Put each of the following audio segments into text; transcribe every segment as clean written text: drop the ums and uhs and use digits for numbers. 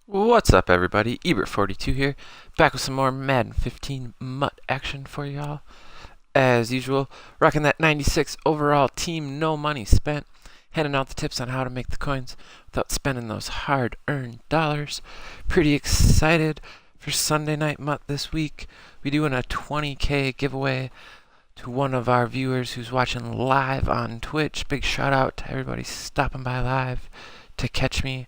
What's up, everybody? Ebert42 here, back with some more Madden 15 MUT action for y'all. As usual, rocking that 96 overall team, no money spent, handing out the tips on how to make the coins without spending those hard-earned dollars. Pretty excited for Sunday Night MUT this week. We're doing a 20K giveaway to one of our viewers who's watching live on Twitch. Big shout out to everybody stopping by live to catch me.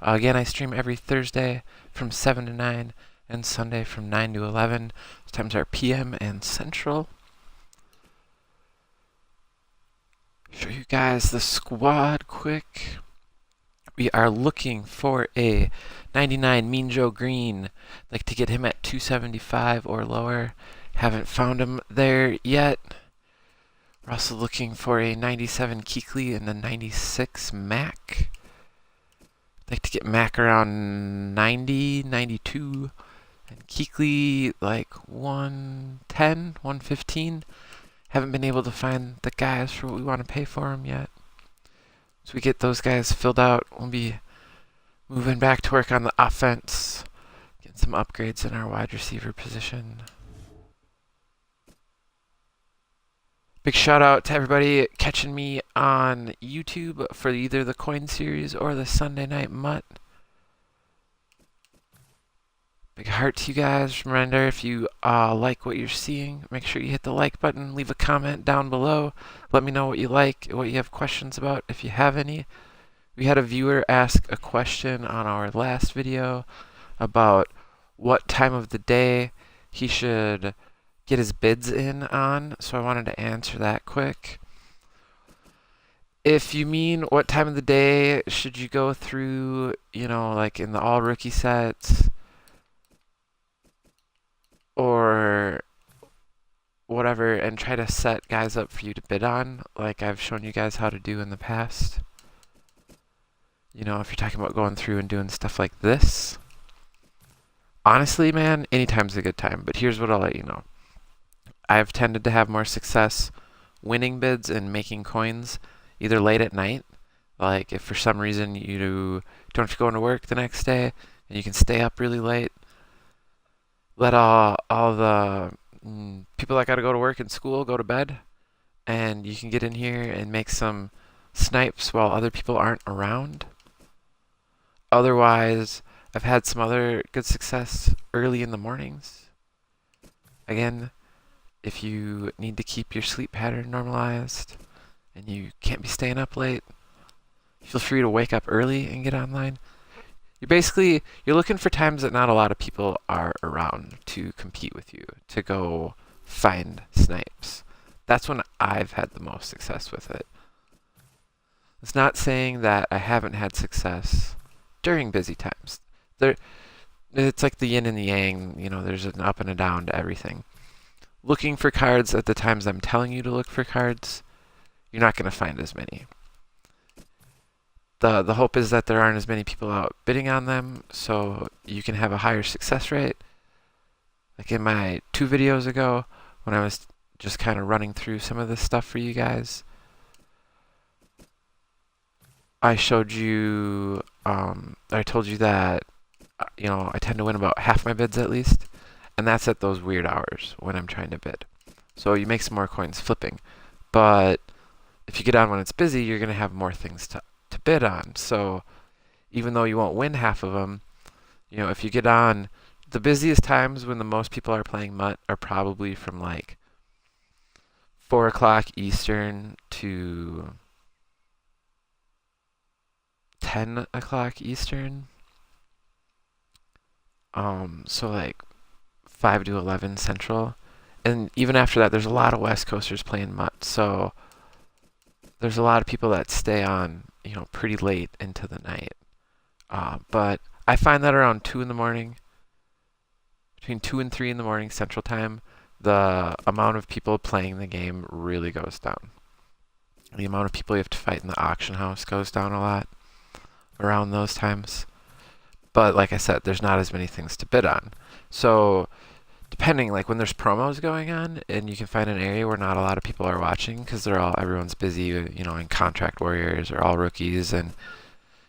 Again, I stream every Thursday from 7 to 9 and Sunday from 9 to 11. Those times are PM and Central. Show you guys the squad quick. We are looking for a 99 Mean Joe Green. Like to get him at 275 or lower. Haven't found him there yet. We're also looking for a 97 Keekly and a 96 Mac. Like to get Mac around 90, 92, and Keekly like 110, 115. Haven't been able to find the guys for what we want to pay for them yet. So we get those guys filled out, we'll be moving back to work on the offense, getting some upgrades in our wide receiver position. Big shout out to everybody catching me on YouTube for either the Coin Series or the Sunday Night MUT. Big heart to you guys. Reminder, if you like what you're seeing, make sure you hit the like button. Leave a comment down below. Let me know what you like, what you have questions about, if you have any. We had a viewer ask a question on our last video about what time of the day he should get his bids in on, so I wanted to answer that quick. If you mean what time of the day should you go through, like in the all rookie sets or whatever, and try to set guys up for you to bid on, like I've shown you guys how to do in the past. If you're talking about going through and doing stuff like this, honestly, man, anytime's a good time, but here's what I'll let you know. I've tended to have more success winning bids and making coins either late at night, like if for some reason you don't have to go into work the next day and you can stay up really late, let all the people that got to go to work and school go to bed, and you can get in here and make some snipes while other people aren't around. Otherwise, I've had some other good success early in the mornings. Again, if you need to keep your sleep pattern normalized and you can't be staying up late, feel free to wake up early and get online. You're looking for times that not a lot of people are around to compete with you, to go find snipes. That's when I've had the most success with it. It's not saying that I haven't had success during busy times. It's like the yin and the yang, there's an up and a down to everything. Looking for cards at the times I'm telling you to look for cards, you're not going to find as many. The hope is that there aren't as many people out bidding on them, so you can have a higher success rate. Like in my 2 videos ago, when I was just kind of running through some of this stuff for you guys, I showed you, I told you that, I tend to win about half my bids at least. And that's at those weird hours when I'm trying to bid. So you make some more coins flipping. But if you get on when it's busy, you're going to have more things to bid on. So even though you won't win half of them, if you get on, the busiest times when the most people are playing MUT are probably from like 4 o'clock Eastern to 10 o'clock Eastern. So like 5 to 11 Central. And even after that, there's a lot of West Coasters playing MUT. So there's a lot of people that stay on, pretty late into the night. But I find that around 2 in the morning, between 2 and 3 in the morning Central Time, the amount of people playing the game really goes down. The amount of people you have to fight in the auction house goes down a lot around those times. But like I said, there's not as many things to bid on. So depending, like when there's promos going on and you can find an area where not a lot of people are watching because everyone's busy, in Contract Warriors or all rookies, and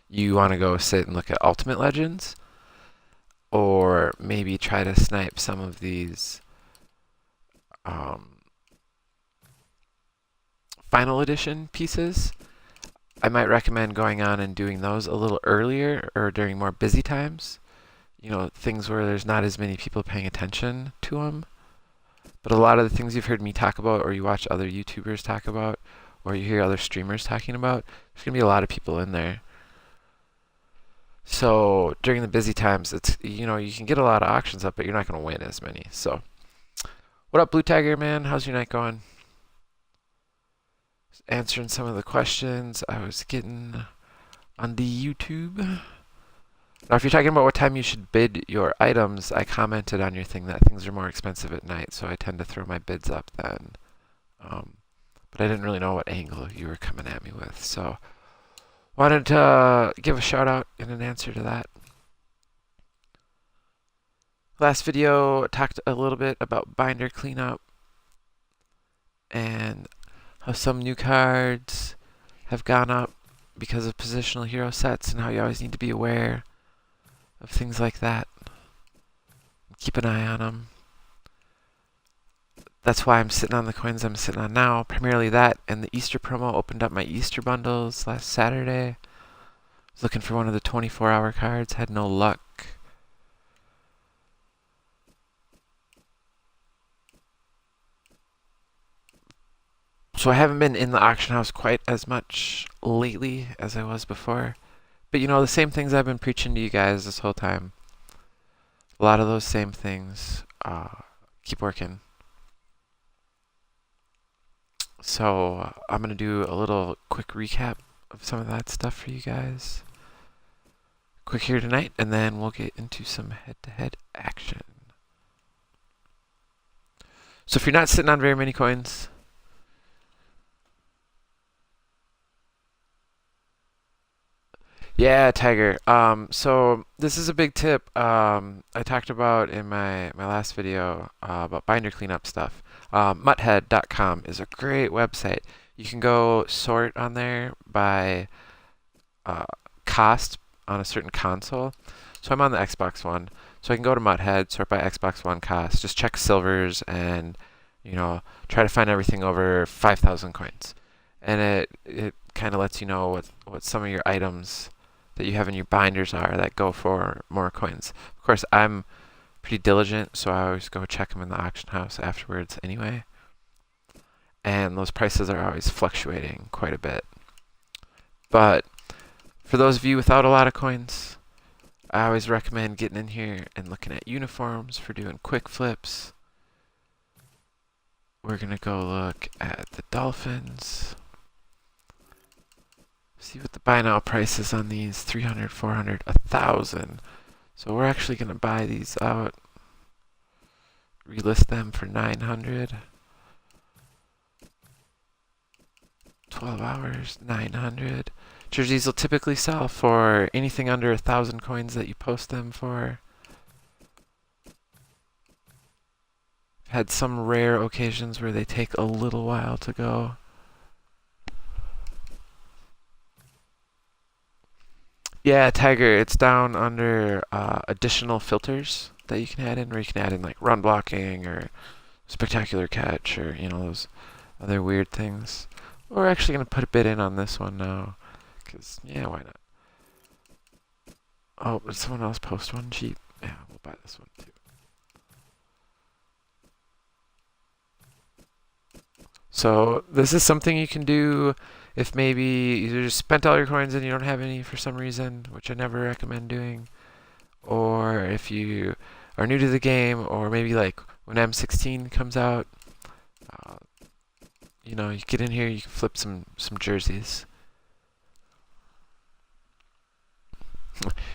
you want to go sit and look at Ultimate Legends, or maybe try to snipe some of these final edition pieces, I might recommend going on and doing those a little earlier or during more busy times. You know, things where there's not as many people paying attention to them. But a lot of the things you've heard me talk about, or you watch other YouTubers talk about, or you hear other streamers talking about, there's going to be a lot of people in there. So during the busy times, it's, you know, you can get a lot of auctions up, but you're not going to win as many. So what up, Blue Tiger, man? How's your night going? Answering some of the questions I was getting on the YouTube. Now, if you're talking about what time you should bid your items, I commented on your thing that things are more expensive at night, so I tend to throw my bids up then. But I didn't really know what angle you were coming at me with, so wanted to give a shout out and an answer to that. Last video talked a little bit about binder cleanup and how some new cards have gone up because of positional hero sets and how you always need to be aware of things like that. Keep an eye on them. That's why I'm sitting on the coins I'm sitting on now. Primarily that and the Easter promo. Opened up my Easter bundles last Saturday. Was looking for one of the 24-hour cards. Had no luck. So I haven't been in the auction house quite as much lately as I was before. But you know, the same things I've been preaching to you guys this whole time. A lot of those same things. Keep working. So I'm going to do a little quick recap of some of that stuff for you guys. Quick here tonight, and then we'll get into some head-to-head action. So if you're not sitting on very many coins, yeah, Tiger. So this is a big tip I talked about in my last video about binder cleanup stuff. Mutthead.com is a great website. You can go sort on there by cost on a certain console. So I'm on the Xbox One, so I can go to Mutthead, sort by Xbox One cost, just check silvers, and you know, try to find everything over 5,000 coins. And it kind of lets you know what some of your items that you have in your binders are that go for more coins. Of course, I'm pretty diligent, so I always go check them in the auction house afterwards anyway. And those prices are always fluctuating quite a bit. But for those of you without a lot of coins, I always recommend getting in here and looking at uniforms for doing quick flips. We're going to go look at the Dolphins. See what the buy now price is on these. 300, 400, 1,000. So we're actually going to buy these out. Relist them for 900. 12 hours, 900. Jerseys will typically sell for anything under 1,000 coins that you post them for. Had some rare occasions where they take a little while to go. Yeah, Tiger, it's down under additional filters that you can add in, where you can add in like run blocking or spectacular catch or, you know, those other weird things. We're actually going to put a bid in on this one now, because, yeah, why not? Oh, did someone else post one cheap? Yeah, we'll buy this one too. So this is something you can do if maybe you just spent all your coins and you don't have any for some reason, which I never recommend doing, or if you are new to the game, or maybe like when M16 comes out, you know, you get in here, you can flip some jerseys.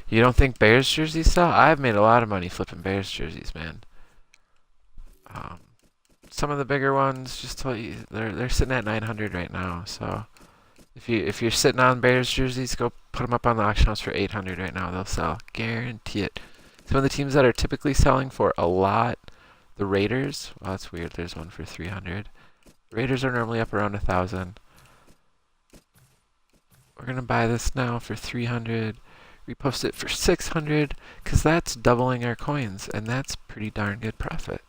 You don't think Bears jerseys sell? I've made a lot of money flipping Bears jerseys, man. Some of the bigger ones, just tell you, they're sitting at 900 right now. So if you're sitting on Bears jerseys, go put them up on the auction house for 800 right now. They'll sell, guarantee it. Some of the teams that are typically selling for a lot, the Raiders. Well, that's weird. There's one for 300. Raiders are normally up around 1,000. We're gonna buy this now for 300. We post it for 600 because that's doubling our coins, and that's pretty darn good profit.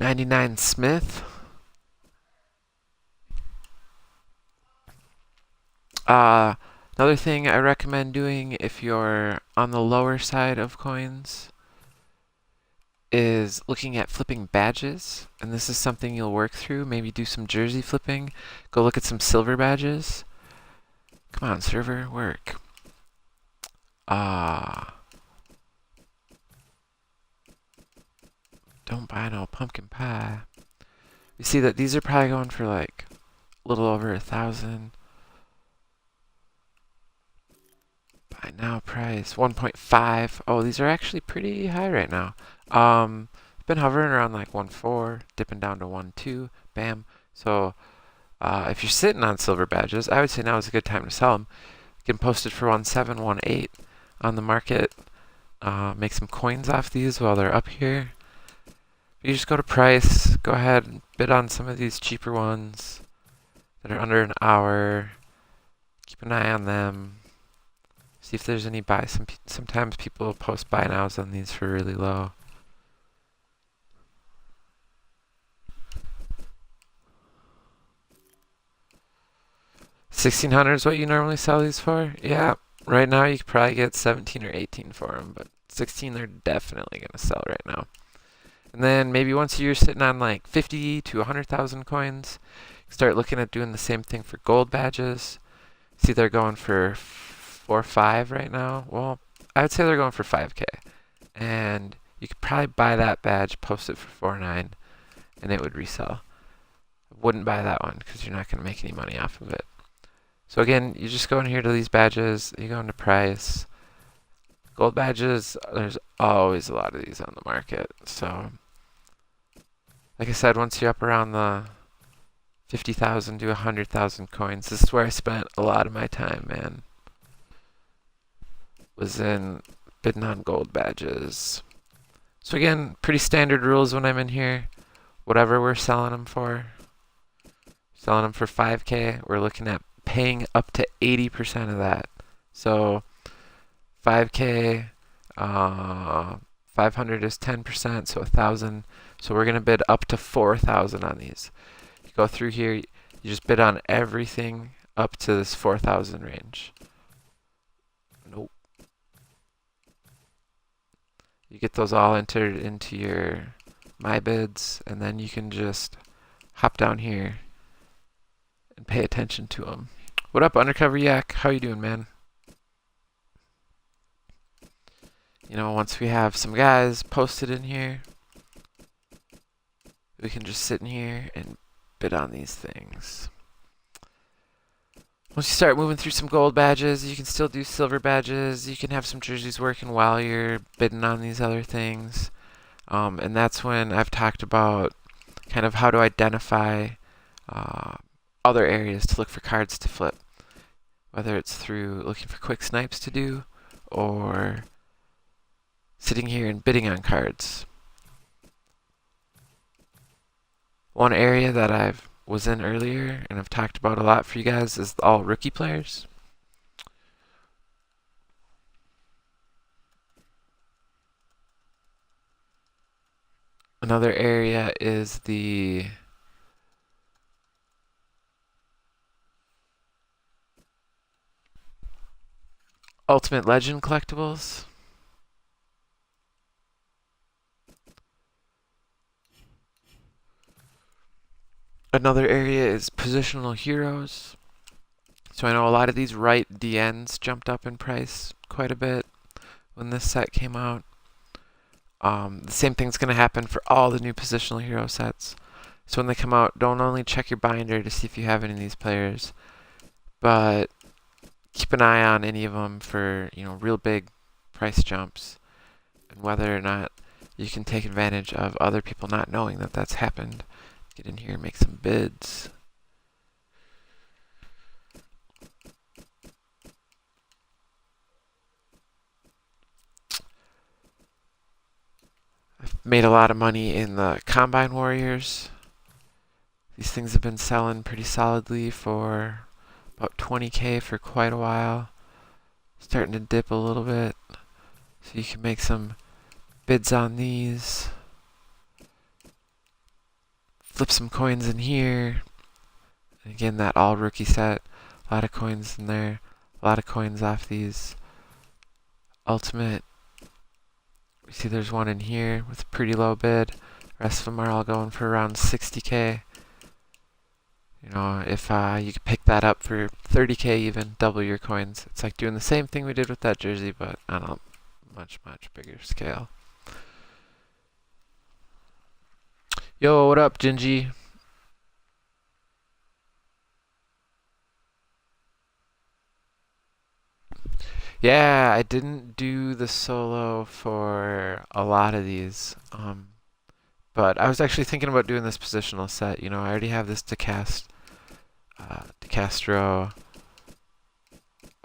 $99 Smith. Another thing I recommend doing if you're on the lower side of coins is looking at flipping badges, and this is something you'll work through. Maybe do some jersey flipping. Go look at some silver badges. Come on, server, work. Don't buy no pumpkin pie. You see that these are probably going for like a little over 1,000. Buy now price 1.5. Oh, these are actually pretty high right now. Been hovering around like 1.4, dipping down to 1.2. Bam. So if you're sitting on silver badges, I would say now is a good time to sell them. You can post it for 1.7, 1.8 on the market. Make some coins off these while they're up here. You just go to price, go ahead and bid on some of these cheaper ones that are under an hour. Keep an eye on them. See if there's any buy. Sometimes people post buy nows on these for really low. $1,600 is what you normally sell these for? Yeah, right now you could probably get 17 or 18 for them, but 16 they're definitely going to sell right now. And then maybe once you're sitting on like 50 to 100,000 coins, start looking at doing the same thing for gold badges. See, they're going for 4 or 5 right now. Well, I would say they're going for 5K. And you could probably buy that badge, post it for 4.9, and it would resell. I wouldn't buy that one because you're not going to make any money off of it. So again, you just go in here to these badges, you go into price. Gold badges, there's always a lot of these on the market. So, like I said, once you're up around the 50,000 to 100,000 coins, this is where I spent a lot of my time, man. Was in bidding on gold badges. So again, pretty standard rules when I'm in here. Whatever we're selling them for. Selling them for 5K, we're looking at paying up to 80% of that. So 5K, 500 is 10%, so 1,000. So we're going to bid up to 4,000 on these. You go through here, you just bid on everything up to this 4,000 range. Nope. You get those all entered into your my bids, and then you can just hop down here and pay attention to them. What up, Undercover Yak? How you doing, man? You know, once we have some guys posted in here, we can just sit in here and bid on these things. Once you start moving through some gold badges, you can still do silver badges. You can have some jerseys working while you're bidding on these other things. And that's when I've talked about kind of how to identify other areas to look for cards to flip. Whether it's through looking for quick snipes to do, or sitting here and bidding on cards. One area that I was in earlier and I've talked about a lot for you guys is all rookie players. Another area is the Ultimate Legend collectibles. Another area is positional heroes. So I know a lot of these right DNs jumped up in price quite a bit when this set came out. The same thing's going to happen for all the new positional hero sets. So when they come out, don't only check your binder to see if you have any of these players, but keep an eye on any of them for, you know, real big price jumps, and whether or not you can take advantage of other people not knowing that that's happened. Get in here and make some bids. I've made a lot of money in the Combine Warriors. These things have been selling pretty solidly for about 20K for quite a while. Starting to dip a little bit. So you can make some bids on these. Flip some coins in here. And again, that all rookie set. A lot of coins in there. A lot of coins off these ultimate. We see there's one in here with a pretty low bid. The rest of them are all going for around 60K. You know, if you could pick that up for 30K even, double your coins. It's like doing the same thing we did with that jersey, but on a much, much bigger scale. Yo, what up, Gingy? Yeah, I didn't do the solo for a lot of these. But I was actually thinking about doing this positional set. You know, I already have this DeCastro. I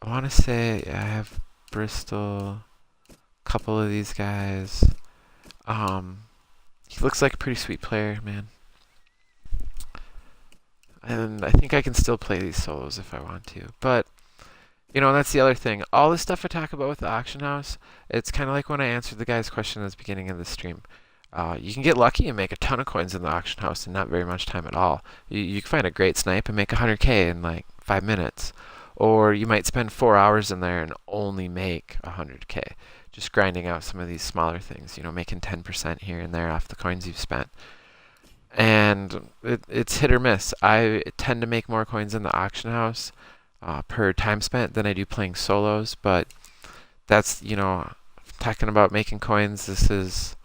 want to say I have Bristol, a couple of these guys. He looks like a pretty sweet player, man. And I think I can still play these solos if I want to. But, you know, that's the other thing. All the stuff I talk about with the auction house, it's kind of like when I answered the guy's question at the beginning of the stream. You can get lucky and make a ton of coins in the auction house in not very much time at all. You can find a great snipe and make 100K in like 5 minutes. Or you might spend 4 hours in there and only make 100K. Just grinding out some of these smaller things, you know, making 10% here and there off the coins you've spent. And it's hit or miss. I tend to make more coins in the auction house per time spent than I do playing solos, but that's, you know, talking about making coins, this is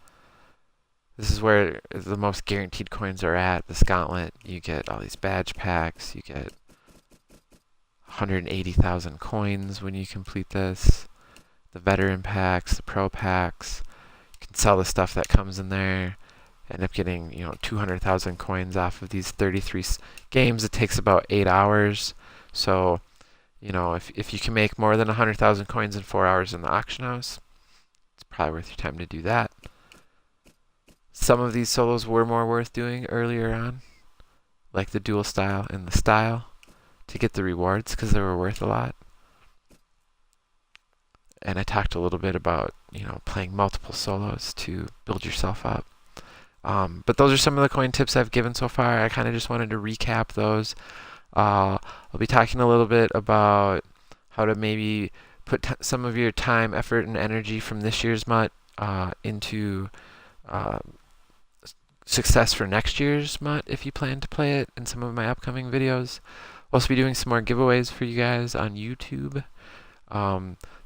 where the most guaranteed coins are at. This gauntlet, you get all these badge packs, you get 180,000 coins when you complete this. The veteran packs, the pro packs, you can sell the stuff that comes in there. End up getting, you know, 200,000 coins off of these 33 games. It takes about 8 hours. So, you know, if you can make more than 100,000 coins in 4 hours in the auction house, it's probably worth your time to do that. Some of these solos were more worth doing earlier on, like the dual style and the style, to get the rewards because they were worth a lot. And I talked a little bit about, you know, playing multiple solos to build yourself up. But those are some of the coin tips I've given so far. I kind of just wanted to recap those. I'll be talking a little bit about how to maybe put some of your time, effort, and energy from this year's MUT into success for next year's MUT if you plan to play it in some of my upcoming videos. I'll also be doing some more giveaways for you guys on YouTube.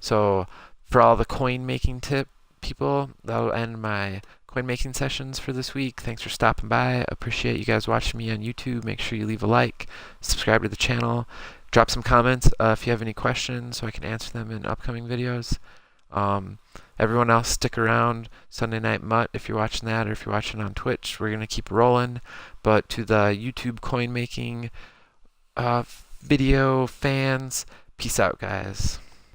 So for all the coin making tip people, that'll end my coin making sessions for this week. Thanks for stopping by. Appreciate you guys watching me on YouTube. Make sure you leave a like, subscribe to the channel, drop some comments if you have any questions so I can answer them in upcoming videos. Everyone else, stick around. Sunday Night MUT, if you're watching that, or if you're watching on Twitch, we're going to keep rolling. But to the YouTube coin making video fans, peace out, guys.